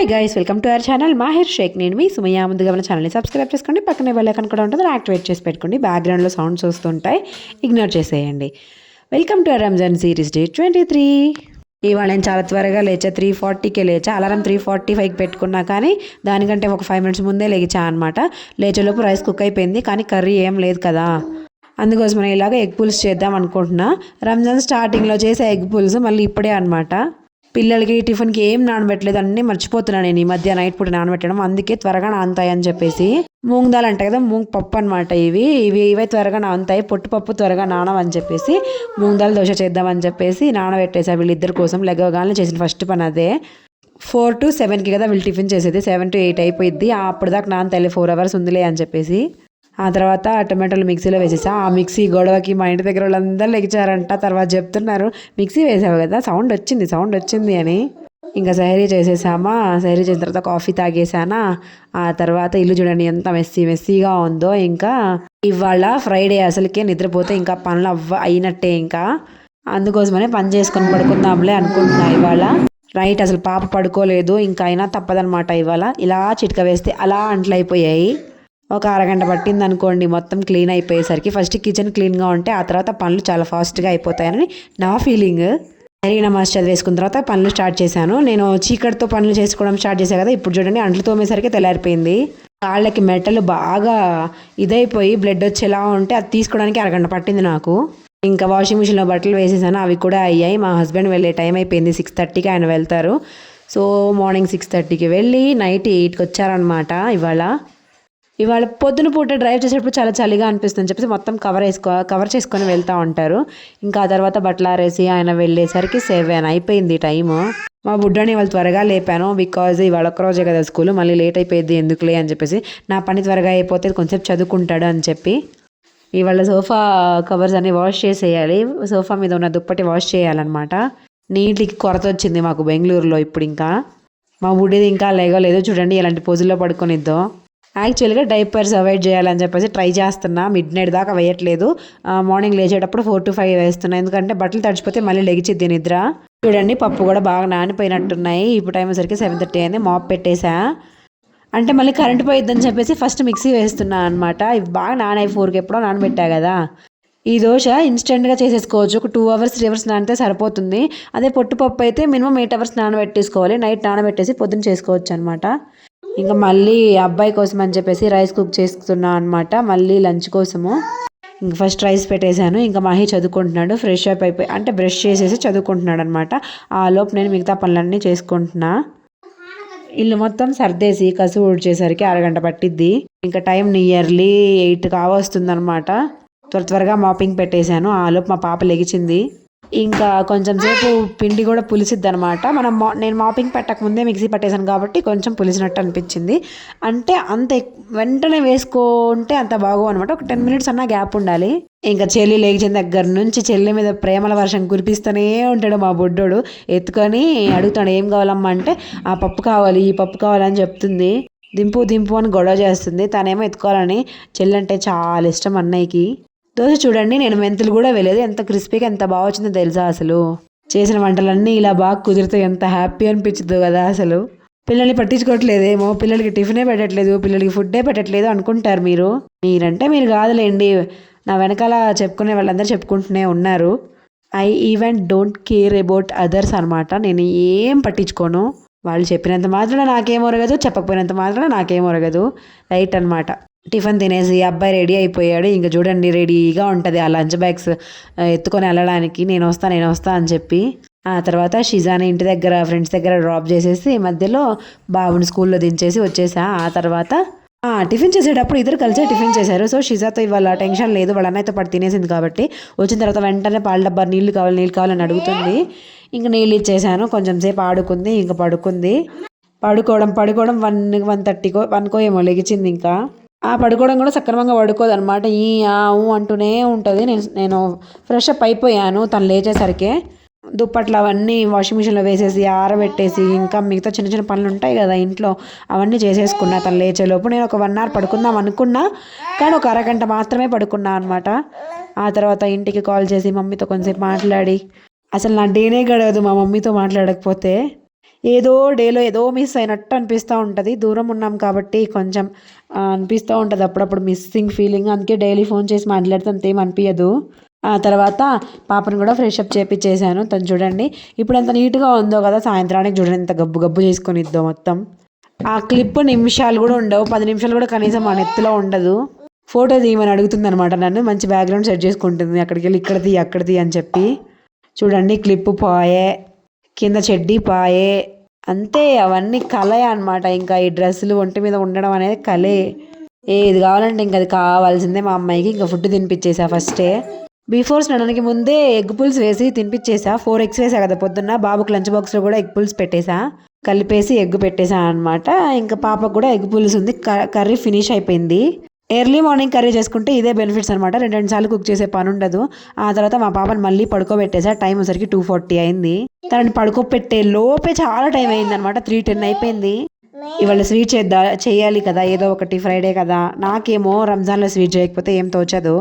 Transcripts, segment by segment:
Hi guys, welcome to our channel Mahir Shaikh. నేను మీ Sumayya. ముందుగా మన ఛానల్ని సబ్స్క్రైబ్ చేసుకోండి, పక్కనే బెల్ ఐకాన్ కూడా ఉంటుంది, యాక్టివేట్ చేసి పెట్టుకోండి. బ్యాక్గ్రౌండ్లో సౌండ్స్ వస్తుంటాయి, ఇగ్నోర్ చేసేయండి. Welcome to hour Ramzan series day 23. ఇవాళ నేను చాలా త్వరగా లేచా. 3:40కే లేచా. అలారం 3:45కి పెట్టుకున్నా, కానీ దానికంటే ఒక 5 minutes ముందే లేచా అనమాట. లేచేలోపు రైస్ కుక్ అయిపోయింది, కానీ కర్రీ ఏం లేదు కదా. అందుకోసం ఇలాగ ఎగ్ పులుసు చేద్దాం అనుకుంటున్నా. రంజాన్ స్టార్టింగ్లో చేసే ఎగ్ పులుసు మళ్ళీ ఇప్పుడే అనమాట. పిల్లలకి టిఫిన్కి ఏం నానబెట్టలేదు, అన్నీ మర్చిపోతున్నాను నేను ఈ మధ్య నైట్ పూట నానబెట్టడం. అందుకే త్వరగా నానతాయని చెప్పేసి మూంగ్ దాల్ అంటాయి కదా, మూంగ్ పప్పు అనమాట. ఇవే త్వరగా నానతాయి, పొట్టుపప్పు త్వరగా నానవని చెప్పేసి మూంగ్ దాల్ దోశ చేద్దామని చెప్పేసి నానబెట్టేసా వీళ్ళిద్దరి కోసం. లెగవగానే చేసిన ఫస్ట్ పని అదే. 4 to 7కి కదా వీళ్ళు టిఫిన్ చేసేది, 7 to 8 అయిపోయింది. అప్పుడు దాకా నానతాయి, 4 hours ఉందిలే అని చెప్పేసి. ఆ తర్వాత టొమాటోలు మిక్సీలో వేసేసా. ఆ మిక్సీ గొడవకి మా ఇంటి దగ్గర వాళ్ళందరూ లెగిచారంట. తర్వాత చెప్తున్నారు, మిక్సీ వేసావు కదా, సౌండ్ వచ్చింది అని. ఇంకా సైరీ చేసేసామా. సైరీ చేసిన తర్వాత కాఫీ తాగేసానా. ఆ తర్వాత ఇల్లు చూడండి ఎంత మెస్సీగా ఉందో. ఇంకా ఇవాళ ఫ్రైడే, అసలుకే నిద్రపోతే ఇంకా పనులు అయినట్టే. ఇంకా అందుకోసమనే పని చేసుకొని పడుకుందాంలే అనుకుంటున్నా. ఇవాళ నైట్ అసలు పాప పడుకోలేదు, ఇంకా అయినా తప్పదనమాట. ఇవాళ ఇలా చిట్క వేస్తే అలా అంట్లు అయిపోయాయి. ఒక అరగంట పట్టింది అనుకోండి మొత్తం క్లీన్ అయిపోయేసరికి. ఫస్ట్ కిచెన్ క్లీన్గా ఉంటే ఆ తర్వాత పనులు చాలా ఫాస్ట్గా అయిపోతాయని నా ఫీలింగ్. సరే, నమాజ్ చదివేసుకున్న తర్వాత పనులు స్టార్ట్ చేశాను. నేను చీకటితో పనులు చేసుకోవడం స్టార్ట్ చేశాను కదా. ఇప్పుడు చూడండి అంట్లు తోమేసరికి తెల్లారిపోయింది. కాళ్ళకి మెట్టలు బాగా ఇదైపోయి బ్లడ్ వచ్చేలా ఉంటే అది తీసుకోవడానికి అరగంట పట్టింది నాకు. ఇంకా వాషింగ్ మిషన్లో బట్టలు వేసేసాను, అవి కూడా అయ్యాయి. మా హస్బెండ్ వెళ్ళే టైం అయిపోయింది, 6:30కి ఆయన వెళ్తారు. సో మార్నింగ్ 6:30కి వెళ్ళి నైట్ 8కి వచ్చారనమాట. ఇవాళ పొద్దున పూట డ్రైవ్ చేసేటప్పుడు చాలా చలిగా అనిపిస్తుంది చెప్పేసి మొత్తం కవర్ చేసుకొని వెళ్తూ ఉంటారు. ఇంకా ఆ తర్వాత బట్టలు ఆరేసి ఆయన వెళ్ళేసరికి 7 అయిపోయింది టైము. మా బుడ్డని వాళ్ళు త్వరగా లేపాను, బికాజ్ ఇవాళ ఒక్కరోజే కదా స్కూల్, మళ్ళీ లేట్ అయిపోయింది ఎందుకులే అని చెప్పేసి. నా పని త్వరగా అయిపోతే కొంచెం చదువుకుంటాడు అని చెప్పి. ఇవాళ సోఫా కవర్స్ అన్ని వాష్ చేసేయాలి. సోఫా మీద ఉన్న దుప్పటి వాష్ చేయాలన్నమాట. నీటికి కొరత వచ్చింది మాకు బెంగళూరులో. ఇప్పుడు ఇంకా మా బుడ్డిది ఇంకా లేగలేదు, చూడండి ఎలాంటి పోజుల్లో పడుకొనిద్దో. యాక్చువల్గా డైపర్స్ అవాయిడ్ చేయాలని చెప్పేసి ట్రై చేస్తున్నా. మిడ్ నైట్ దాకా వేయట్లేదు. మార్నింగ్ లేచేటప్పుడు 4 to 5 వేస్తున్నా, ఎందుకంటే బట్టలు తడిచిపోతే మళ్ళీ లెగిచిద్ది నిద్ర. చూడండి పప్పు కూడా బాగా నానిపోయినట్టున్నాయి. ఇప్పుడు టైం సరికి 7:30 అయింది. మాప్ పెట్టేసా. అంటే మళ్ళీ కరెంట్ పోయిద్దని చెప్పేసి ఫస్ట్ మిక్సీ వేస్తున్నా అనమాట. ఇవి బాగా నానాయి, 4కి ఎప్పుడో నానబెట్టా కదా. ఈ దోశ ఇన్స్టెంట్గా చేసేసుకోవచ్చు, ఒక 2 hours 3 hours నానితే సరిపోతుంది. అదే పొట్టుపప్పు అయితే మినిమం 8 hours నానబెట్టేసుకోవాలి. నైట్ నానబెట్టేసి పొద్దున్న చేసుకోవచ్చు అనమాట. ఇంకా మళ్ళీ అబ్బాయి కోసం అని చెప్పేసి రైస్ కుక్ చేస్తున్నా అనమాట, మళ్ళీ లంచ్ కోసము. ఇంక ఫస్ట్ రైస్ పెట్టేశాను. ఇంకా మాహి చదువుకుంటున్నాడు, ఫ్రెష్ అప్ అయిపోయి అంటే బ్రష్ చేసేసి చదువుకుంటున్నాడు అనమాట. ఆ లోపు నేను మిగతా పనులన్నీ చేసుకుంటున్నా. ఇల్లు మొత్తం సర్దేసి కసు ఊడ్చేసరికి అరగంట పట్టిద్ది. ఇంకా టైం నియర్లీ 8 కావస్తుంది అనమాట. త్వరగా మాపింగ్ పెట్టేశాను. ఆ లోపు మా పాప లెగిచింది. ఇంకా కొంచెం సేపు పిండి కూడా పులిసిద్ది అనమాట. నేను మాపింగ్ పెట్టకముందే మిక్సీ పట్టేశాను కాబట్టి కొంచెం పులిసినట్టు అనిపించింది. అంటే అంత వెంటనే వేసుకుంటే అంత బాగో అనమాట. ఒక 10 minutes అన్నా గ్యాప్ ఉండాలి. ఇంకా చెల్లి లేచిన దగ్గర నుంచి చెల్లి మీద ప్రేమల వర్షం కురిపిస్తూనే ఉంటాడు మా బుడ్డోడు. ఎత్తుకొని అడుగుతాడు, ఏం కావాలమ్మా అంటే ఆ పప్పు కావాలి, ఈ పప్పు కావాలని చెప్తుంది. దింపు అని గొడవ చేస్తుంది. తనేమో ఎత్తుకోవాలని. చెల్లి అంటే చాలా ఇష్టం అన్నయ్యకి. దోశ చూడండి, నేను మెంతులు కూడా వేయలేదు, ఎంత క్రిస్పీగా ఎంత బాగా వచ్చిందో తెలుసా. అసలు చేసిన వంటలన్నీ ఇలా బాగా కుదిరితే ఎంత హ్యాపీ అనిపించదు కదా. అసలు పిల్లల్ని పట్టించుకోవట్లేదేమో, పిల్లలకి టిఫినే పెట్టట్లేదు, పిల్లలకి ఫుడ్డే పెట్టట్లేదు అనుకుంటారు మీరంటే మీరు కాదులేండి, నా వెనకాల చెప్పుకునే వాళ్ళందరూ చెప్పుకుంటూనే ఉన్నారు. I even don't care about others అనమాట. నేను ఏం పట్టించుకోను. వాళ్ళు చెప్పినంత మాత్రాన నాకేం ఒరగదు, చెప్పకపోయినంత మాత్రాన నాకేం ఒరగదు. రైట్ అనమాట. టిఫిన్ తినేసి అబ్బాయి రెడీ అయిపోయాడు. ఇంకా చూడండి రెడీగా ఉంటుంది ఆ లంచ్ బ్యాగ్స్ ఎత్తుకొని వెళ్ళడానికి. నేను వస్తా అని చెప్పి. ఆ తర్వాత షిజాని ఇంటి దగ్గర ఫ్రెండ్స్ దగ్గర డ్రాప్ చేసేసి మధ్యలో బాబుని స్కూల్లో దించేసి వచ్చేసా. ఆ తర్వాత టిఫిన్ చేసేటప్పుడు ఇద్దరు కలిసే టిఫిన్ చేశారు. సో షిజాతో ఇవాళ టెన్షన్ లేదు, వాళ్ళ అన్నయ్యతో పాటు తినేసింది కాబట్టి. వచ్చిన తర్వాత వెంటనే పాల డబ్బా నీళ్ళు కావాలని అడుగుతుంది. ఇంకా నీళ్ళు ఇచ్చేసాను. కొంచెం సేపు ఆడుకుంది, ఇంకా పడుకుంది. పడుకోవడం 1:30కో ఏమో లెగిచింది. ఇంకా పడుకోవడం కూడా సక్రమంగా పడుకోదు అనమాట. అంటూనే ఉంటుంది. నేను ఫ్రెష్ అప్ అయిపోయాను తను లేచేసరికి. దుప్పట్లు అవన్నీ వాషింగ్ మిషన్లో వేసేసి ఆరబెట్టేసి ఇంకా మిగతా చిన్న చిన్న పనులు ఉంటాయి కదా ఇంట్లో, అవన్నీ చేసేసుకున్నా తను లేచేలోపు. నేను ఒక 1 hour పడుకుందాం అనుకున్నా, కానీ ఒక అరగంట మాత్రమే పడుకున్నా అనమాట. ఆ తర్వాత ఇంటికి కాల్ చేసి మమ్మీతో కొంచెంసేపు మాట్లాడి, అసలు నా డేనే గడవదు మా మమ్మీతో మాట్లాడకపోతే. ఏదో డేలో ఏదో మిస్ అయినట్టు అనిపిస్తూ ఉంటుంది. దూరం ఉన్నాం కాబట్టి కొంచెం అనిపిస్తూ ఉంటుంది అప్పుడప్పుడు మిస్సింగ్ ఫీలింగ్. అందుకే డైలీ ఫోన్ చేసి మాట్లాడితే అంతేం అనిపించదు. ఆ తర్వాత పాపను కూడా ఫ్రెష్ అప్ చేపించేసాను. తను చూడండి ఇప్పుడు ఎంత నీట్గా ఉందో కదా, సాయంత్రానికి చూడండి ఎంత గబ్బు గబ్బు చేసుకొని ఇద్దో మొత్తం. ఆ క్లిప్ నిమిషాలు కూడా ఉండవు, 10 నిమిషాలు కూడా కనీసం మన ఎత్తులో ఉండదు. ఫోటో తీయమని అడుగుతుంది అనమాట నన్ను. మంచి బ్యాక్గ్రౌండ్ సెట్ చేసుకుంటుంది, అక్కడికి వెళ్ళి ఇక్కడ తీ అక్కడ తీ అని చెప్పి. చూడండి క్లిప్ పాయే, కింద చెడ్డీ పాయే, అంతే. అవన్నీ కలే అనమాట. ఇంకా ఈ డ్రెస్సులు ఒంటి మీద ఉండడం అనేది కలే. ఏది కావాలంటే ఇంకా అది కావాల్సిందే మా అమ్మాయికి. ఇంకా ఫుడ్ తినిపించేసా ఫస్టే. బిఫోర్ స్నానానికి ముందే ఎగ్ పుల్స్ వేసి తినిపించేసా. 4 eggs వేసా కదా పొద్దున్న. బాబుకి లంచ్ బాక్స్లో కూడా ఎగ్ పుల్స్ పెట్టేసా, కలిపేసి ఎగ్ పెట్టేసా అనమాట. ఇంకా పాపకు కూడా ఎగ్ పుల్స్ ఉంది. కర్రీ ఫినిష్ అయిపోయింది. ఎర్లీ మార్నింగ్ కర్రీ చేసుకుంటే ఇదే బెనిఫిట్స్ అనమాట. 2 సార్లు కుక్ చేసే పని ఉండదు. ఆ తర్వాత మా పాపని మళ్ళీ పడుకోబెట్టేసా. టైం వచ్చరికి 2:40 అయింది. తనని పడుకోబెట్టే లోపే చాలా టైం అయింది అనమాట. 3:10 అయిపోయింది. ఇవాళ స్వీట్ చేయాలి కదా, ఏదో ఒకటి, ఫ్రైడే కదా. నాకేమో రంజాన్లో స్వీట్ చేయకపోతే ఏం తోచదు.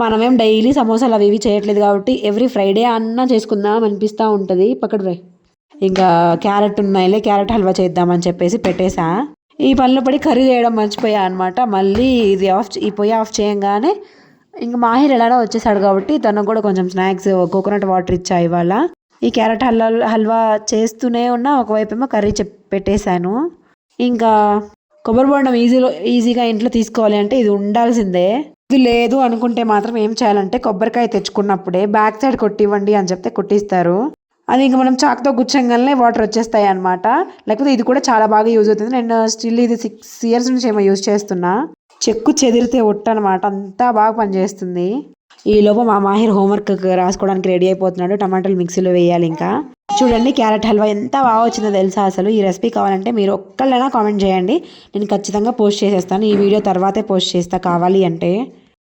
మనమేం డైలీ సమోసాలు అవి ఇవి చేయట్లేదు కాబట్టి ఎవ్రీ ఫ్రైడే అన్నా చేసుకుందాం అనిపిస్తూ ఉంటుంది. పక్కడు ఇంకా క్యారెట్ ఉన్నాయిలే, క్యారెట్ హల్వా చేద్దామని చెప్పేసి పెట్టేసా. ఈ పనిలో పడి కర్రీ చేయడం మర్చిపోయా అనమాట. మళ్ళీ ఈ పొయ్యి ఆఫ్ చేయంగానే ఇంకా మాహిర్ ఎలానో వచ్చేసాడు కాబట్టి తనకు కూడా కొంచెం స్నాక్స్, కోకోనట్ వాటర్ ఇచ్చా ఇవాళ. ఈ క్యారెట్ హల్వా చేస్తూనే ఉన్నా, ఒకవైపు ఏమో కర్రీ పెట్టేశాను. ఇంకా కొబ్బరి బొండం ఈజీగా ఇంట్లో తీసుకోవాలి అంటే ఇది ఉండాల్సిందే. ఇది లేదు అనుకుంటే మాత్రం ఏం చేయాలంటే కొబ్బరికాయ తెచ్చుకున్నప్పుడే బ్యాక్ సైడ్ కొట్టివ్వండి అని చెప్తే కొట్టిస్తారు. అది ఇంకా మనం చాక్తో గుచ్చంగానే వాటర్ వచ్చేస్తాయి అనమాట. లేకపోతే ఇది కూడా చాలా బాగా యూజ్ అవుతుంది. నేను స్టిల్ ఇది 6 years నుంచి ఏమో యూజ్ చేస్తున్నా. చెక్కు చెదిరితే ఒట్టనమాట, అంతా బాగా పనిచేస్తుంది. ఈలోపు మా మాహిర్ హోంవర్క్ రాసుకోవడానికి రెడీ అయిపోతున్నాడు. టమాటాలు మిక్సీలో వేయాలి. ఇంకా చూడండి క్యారెట్ హల్వా ఎంత బాగా వచ్చిందో తెలుసా అసలు. ఈ రెసిపీ కావాలంటే మీరు ఒక్కళ్ళైనా కామెంట్ చేయండి, నేను ఖచ్చితంగా పోస్ట్ చేసేస్తాను. ఈ వీడియో తర్వాతే పోస్ట్ చేస్తా కావాలి అంటే.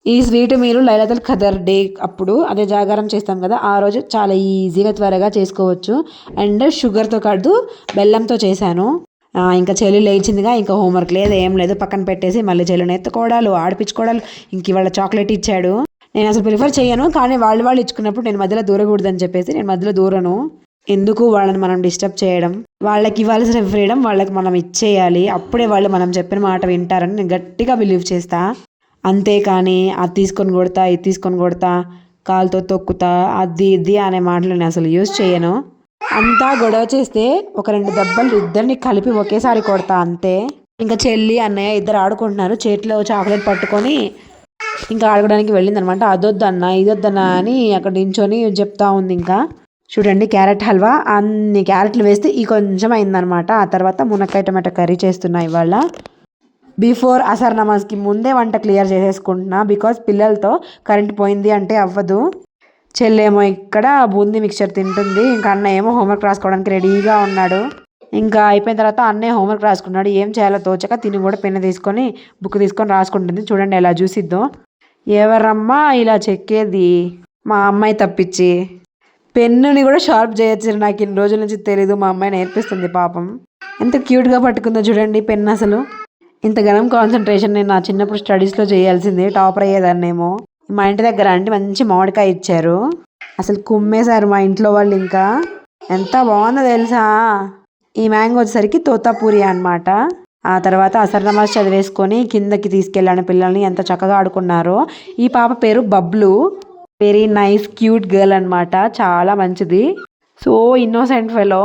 ఈ స్వీట్ మీరు లైలతుల్ ఖదర్ డే అప్పుడు, అదే జాగారం చేస్తాం కదా, ఆ రోజు చాలా ఈజీగా త్వరగా చేసుకోవచ్చు. అండ్ షుగర్తో కాదు బెల్లంతో చేశాను. ఇంకా చెల్లి లేచిందిగా, ఇంకా హోంవర్క్ లేదు ఏం లేదు, పక్కన పెట్టేసి మళ్ళీ చెల్లిని ఎత్తుకోవడాలు, ఆడిపించుకోవడాలు. ఇంక ఇవాళ చాక్లెట్ ఇచ్చాడు. నేను అసలు ప్రిఫర్ చేయను, కానీ వాళ్ళు ఇచ్చుకున్నప్పుడు నేను మధ్యలో దూరకూడదని చెప్పేసి నేను మధ్యలో దూరను. ఎందుకు వాళ్ళని మనం డిస్టర్బ్ చేయడం, వాళ్ళకి ఇవ్వాల్సిన ఫ్రీడమ్ వాళ్ళకి మనం ఇచ్చేయాలి. అప్పుడే వాళ్ళు మనం చెప్పిన మాట వింటారని నేను గట్టిగా బిలీవ్ చేస్తా. అంతేకాని అది తీసుకొని కొడతా, ఇది తీసుకొని కొడతా, కాలుతో తొక్కుతా, అది ఇది అనే మాటలు నేను అసలు యూజ్ చేయను. అంతా గొడవ చేస్తే ఒక 2 దెబ్బలు ఇద్దరిని కలిపి ఒకేసారి కొడతా అంతే. ఇంకా చెల్లి అన్నయ్య ఇద్దరు ఆడుకుంటున్నారు. చేతిలో చాక్లెట్ పట్టుకొని ఇంకా ఆడుకోవడానికి వెళ్ళిందనమాట. అదొద్దన్నా ఇదొద్దన్నా అని అక్కడ నించొని చెప్తా ఉంది. ఇంకా చూడండి క్యారెట్ హల్వా అన్ని క్యారెట్లు వేస్తే ఈ కొంచెం అయిందనమాట. ఆ తర్వాత మునక్కాయ టమాటా కర్రీ చేస్తున్నా ఇవాళ. బిఫోర్ అసర్ నమాజ్కి ముందే వంట క్లియర్ చేసేసుకుంటున్నా. బికాజ్ పిల్లలతో కరెంట్ పోయింది అంటే అవ్వదు. చెల్లేమో ఇక్కడ బూందీ మిక్చర్ తింటుంది. ఇంకా అన్న ఏమో హోంవర్క్ రాసుకోవడానికి రెడీగా ఉన్నాడు. ఇంకా అయిపోయిన తర్వాత అన్నయ్య హోంవర్క్ రాసుకున్నాడు. ఏం చేయాలో తోచక తిని కూడా పెన్ను తీసుకొని బుక్ తీసుకొని రాసుకుంటుంది. చూడండి ఎలా చూసిద్దో. ఎవరమ్మా ఇలా చెక్కేది, మా అమ్మాయి తప్పించి. పెన్నుని కూడా షార్ప్ చేయొచ్చు, నాకు ఇన్ని రోజుల నుంచి తెలీదు. మా అమ్మాయి నేర్పిస్తుంది పాపం. ఎంత క్యూట్గా పట్టుకుందో చూడండి పెన్ను. అసలు ఇంత గనం కాన్సన్ట్రేషన్ నేను నా చిన్నప్పుడు స్టడీస్లో చేయాల్సిందే, టాపర్ అయ్యేదాన్నేమో. మా ఇంటి దగ్గర అంటే మంచి మామిడికాయ ఇచ్చారు, అసలు కుమ్మేశారు మా ఇంట్లో వాళ్ళు. ఇంకా ఎంత బాగుందో తెలుసా. ఈ మ్యాంగో వచ్చేసరికి తోతాపూరి అనమాట. ఆ తర్వాత అసర్ నమాజ్ చదివేసుకొని కిందకి తీసుకెళ్ళాను పిల్లల్ని. ఎంత చక్కగా ఆడుకున్నారో. ఈ పాప పేరు Bablu, very nice cute girl అనమాట, చాలా మంచిది. So innocent fellow.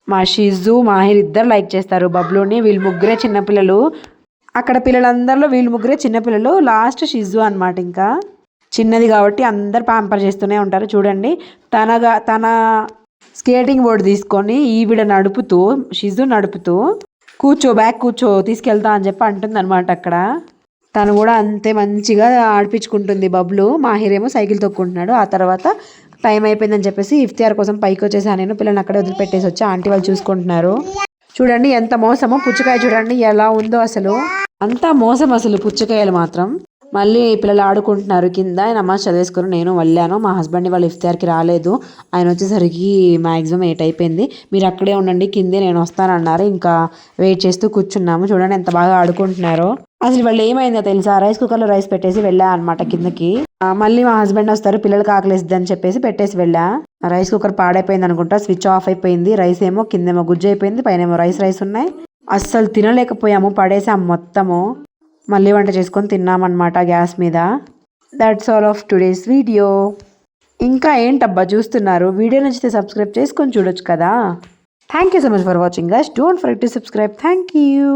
మా షిజు మాహిర్ ఇద్దరు లైక్ చేస్తారు బబ్లుని. వీళ్ళు ముగ్గురే చిన్నపిల్లలు. అక్కడ పిల్లలందరిలో వీళ్ళు ముగ్గురే చిన్నపిల్లలు. లాస్ట్ షిజు అనమాట. ఇంకా చిన్నది కాబట్టి అందరు ప్యాంపర్ చేస్తూనే ఉంటారు. చూడండి తన స్కేటింగ్ బోర్డు తీసుకొని ఈవిడ నడుపుతూ, షిజు నడుపుతూ, బ్యాగ్ కూర్చో తీసుకెళ్తా అని చెప్పి అంటుంది అనమాట. అక్కడ తను కూడా అంతే మంచిగా ఆడిపించుకుంటుంది బబ్లు. మాహిరేమో సైకిల్ తొక్కుంటున్నాడు. ఆ తర్వాత టైం అయిపోయిందని చెప్పేసి ఇఫ్తియార్ కోసం పైకి వచ్చేసాను నేను. పిల్లల్ని అక్కడే వదిలిపెట్టేసి వచ్చి ఆంటీ వాళ్ళు చూసుకుంటున్నారు. చూడండి ఎంత మోసమో. పుచ్చకాయ చూడండి ఎలా ఉందో అసలు. అంతా మోసం అసలు పుచ్చకాయలు మాత్రం. మళ్ళీ పిల్లలు ఆడుకుంటున్నారు కింద. నమాజ్ చదివేసుకుని నేను వెళ్ళాను. మా హస్బెండ్ వాళ్ళు ఇఫ్తియార్కి రాలేదు. ఆయన వచ్చేసరికి మ్యాక్సిమం 8 అయిపోయింది. మీరు అక్కడే ఉండండి కిందే నేను వస్తానన్నారు. ఇంకా వెయిట్ చేస్తూ కూర్చున్నాము. చూడండి ఎంత బాగా ఆడుకుంటున్నారో. అసలు వాళ్ళు ఏమైందో తెలుసా, రైస్ కుక్కర్లో రైస్ పెట్టేసి వెళ్ళా అనమాట కిందకి. మళ్ళీ మా హస్బెండ్ వస్తారు, పిల్లలకి ఆకలేస్తుంది అని చెప్పేసి పెట్టేసి వెళ్ళా. రైస్ కుక్కర్ పాడైపోయింది అనుకుంటా, స్విచ్ ఆఫ్ అయిపోయింది. రైస్ ఏమో కిందేమో గుజ్జు అయిపోయింది, పైన ఏమో రైస్ ఉన్నాయి. అస్సలు తినలేకపోయాము, పడేసాం మొత్తము. మళ్ళీ వంట చేసుకొని తిన్నామన్నమాట గ్యాస్ మీద. That's all of today's video. ఇంకా ఏంటబ్బా చూస్తున్నారు, వీడియో నచ్చితే సబ్స్క్రైబ్ చేసుకొని చూడొచ్చు కదా. Thank you so much for watching guys. Don't forget to subscribe. Thank you.